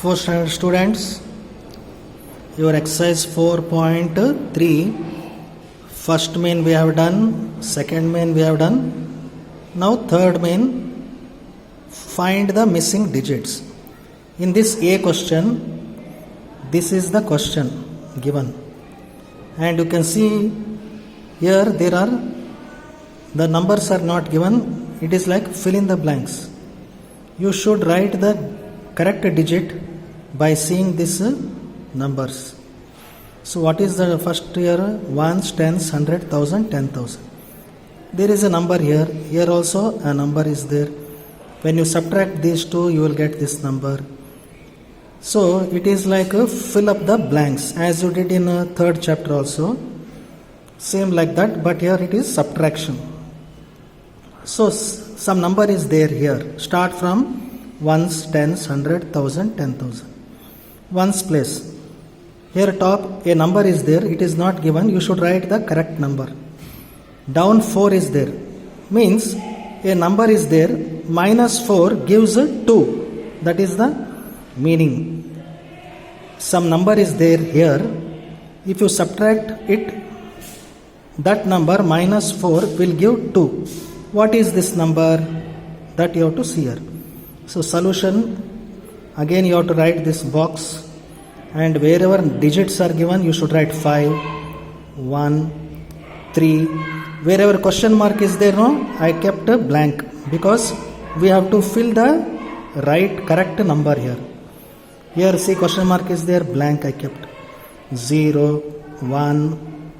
Fourth standard students, your exercise 4.3, first main we have done, second main we have done. Now third main, find the missing digits. In this A question, this is the question given, and you can see here there are the numbers are not given. It is like fill in the blanks. You should write the correct digit by seeing these numbers. So what is the first here? Ones, tens, 100, 1000, 10,000. There is a number here. Here also a number is there. When you subtract these two, you will get this number. So it is like fill up the blanks as you did in third chapter also. Same like that, but here it is subtraction. So some number is there here. Start from ones, tens, 100, 1000, 10,000. Ones place. Here top a number is there. It is not given. You should write the correct number. Down 4 is there. Means a number is there. Minus 4 gives 2. That is the meaning. Some number is there here. If you subtract it, that number minus 4 will give 2. What is this number? That you have to see here. So solution, again you have to write this box, and wherever digits are given you should write 5, 1, 3. Wherever question mark is there, no, I kept a blank because we have to fill the right correct number here. Here see question mark is there, blank I kept. 0, 1.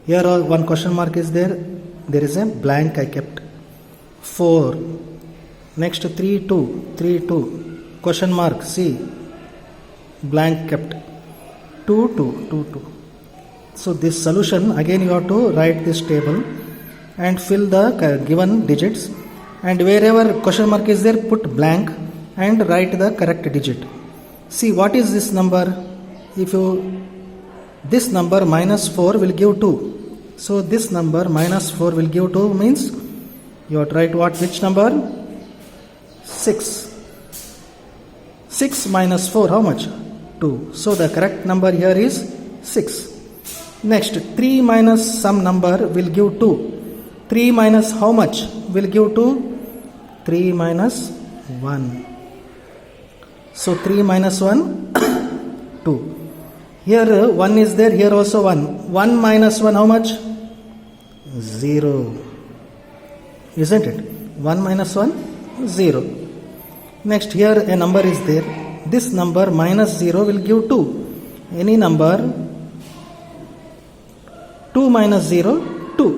Here one question mark is there is a blank I kept. 4. Next 3, 2, 3, 2. Question mark, see, blank kept. 2, 2, 2, 2. So this solution, again you have to write this table and fill the given digits, and wherever question mark is there, put blank and write the correct digit. See what is this number? This number minus 4 will give 2. So this number minus 4 will give 2 means you have to write which number? 6. 6 minus 4 how much? 2. So the correct number here is 6. Next 3 minus some number will give 2. 3 minus how much will give 2? 3 minus 1. So 3 minus 1 2. Here 1 is there, here also 1. 1 minus 1 how much? 0. Isn't it? 1 minus 1 0. Next here a number is there. This number minus 0 will give 2. Any number 2 minus 0 2.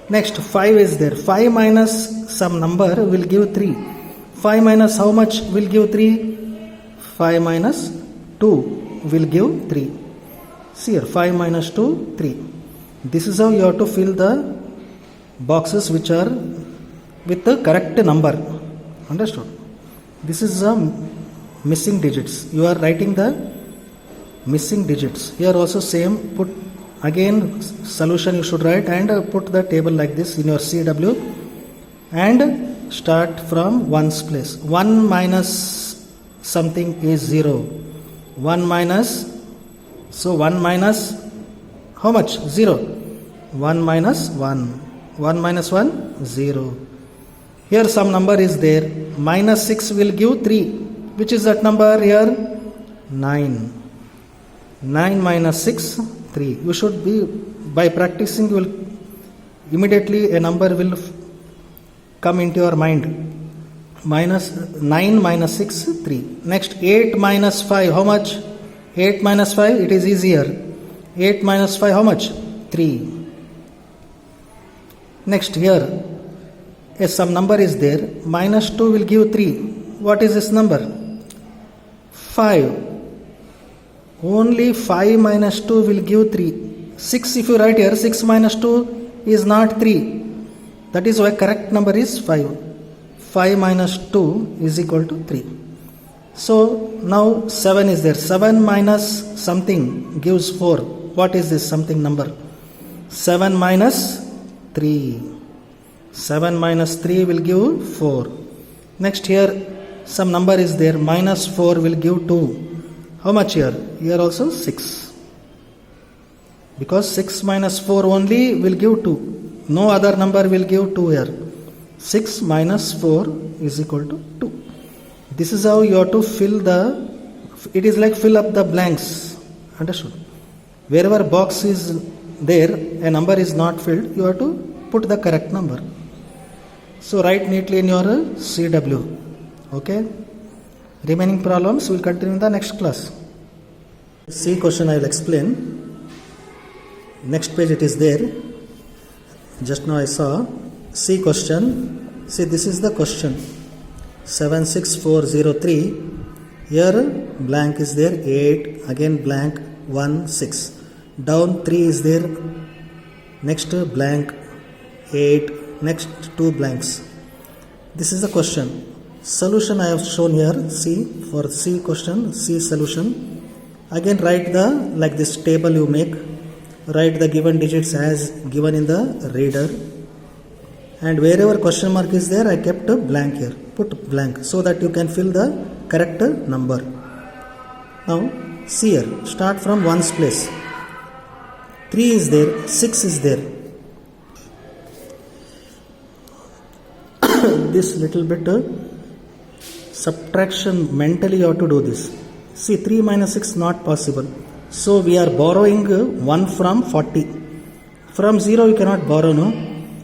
Next 5 is there. 5 minus some number will give 3. 5 minus how much will give 3? 5 minus 2 will give 3. See here 5 minus 2 3. This is how you have to fill the boxes which are with the correct number. Understood? This is the missing digits. You are writing the missing digits. Here also same, put again solution you should write and put the table like this in your CW and start from ones place. 1 minus something is 0. 1 minus, so 1 minus how much? 0. 1 minus 1. 1 minus 1 0. Here some number is there. Minus 6 will give 3. Which is that number here? 9. 9 minus 6 3. You should be, by practicing you will immediately a number will come into your mind. Minus 9 minus 6 3. Next 8 minus 5 how much? 8 minus 5 it is easier. 8 minus 5 how much? 3. Next here some number is there. Minus 2 will give 3. What is this number? 5. Only 5 minus 2 will give 3. 6 if you write here, 6 minus 2 is not 3. That is why correct number is 5. 5 minus 2 is equal to 3. So now 7 is there. 7 minus something gives 4. What is this something number? 7 minus 3. 7 minus 3 will give 4. Next here some number is there, minus 4 will give 2. How much here? Here also 6. Because 6 minus 4 only will give 2. No other number will give 2 here. 6 minus 4 is equal to 2. This is how you have to fill it is like fill up the blanks. Understood? Wherever box is there, a number is not filled, you have to put the correct number. So write neatly in your CW. Okay? Remaining problems will continue in the next class. C question I will explain. Next page it is there. Just now I saw C question. See, this is the question. 76403. Here blank is there, 8, again blank, 1, 6. Down 3 is there, next blank, 8, next 2 blanks. This is the question. Solution I have shown here, C, for C question, C solution. Again write like this table you make. Write the given digits as given in the reader. And wherever question mark is there, I kept a blank here. Put blank so that you can fill the correct number. Now see here, start from 1's place. 3 is there, 6 is there. This little bit subtraction, mentally you have to do this. See, 3 minus 6 not possible. So we are borrowing 1 from 40. From 0 you cannot borrow, no?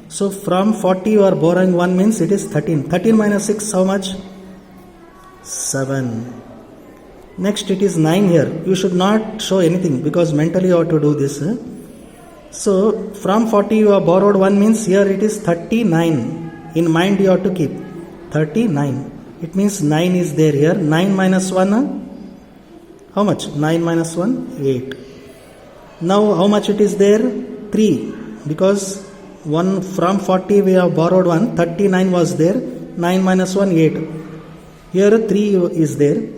So from 40 you are borrowing 1 means it is 13. 13 minus 6 how much? 7. Next it is 9 here. You should not show anything because mentally you have to do this. So from 40 you have borrowed 1 means here it is 39. In mind you have to keep 39. It means 9 is there here. 9 minus 1, how much? 9 minus 1, 8. Now how much it is there? 3. Because 1 from 40 we have borrowed 1. 39 was there. 9 minus 1, 8. Here 3 is there.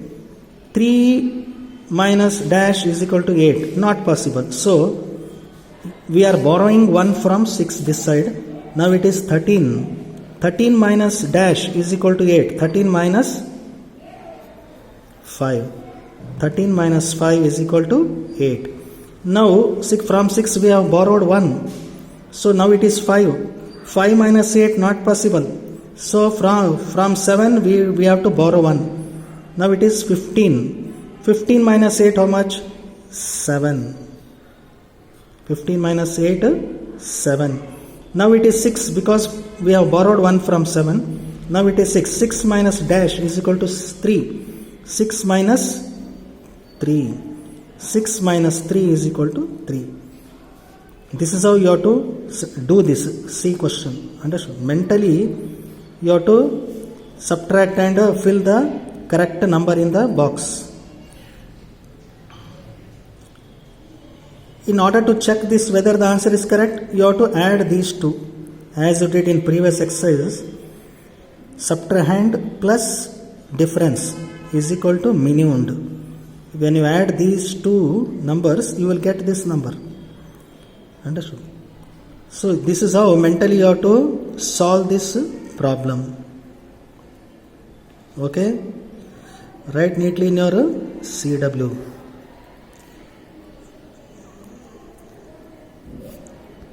3 minus dash is equal to 8. Not possible. So we are borrowing 1 from 6 this side. Now it is 13. 13 minus dash is equal to 8. 13 minus 5. 13 minus 5 is equal to 8. Now from 6 we have borrowed 1. So now it is 5. 5 minus 8 not possible. So from 7 we have to borrow 1. Now it is 15. 15 minus 8 how much? 7. 15 minus 8, 7. Now it is 6 because we have borrowed 1 from 7. Now it is 6. 6 minus dash is equal to 3. 6 minus 3. 6 minus 3 is equal to 3. This is how you have to do this C question. Understood? Mentally you have to subtract and fill the correct number in the box. In order to check this whether the answer is correct, you have to add these two. As you did in previous exercises, subtrahend plus difference is equal to minimum. When you add these two numbers, you will get this number. Understood? So this is how mentally you have to solve this problem. Okay? Write neatly in your CW.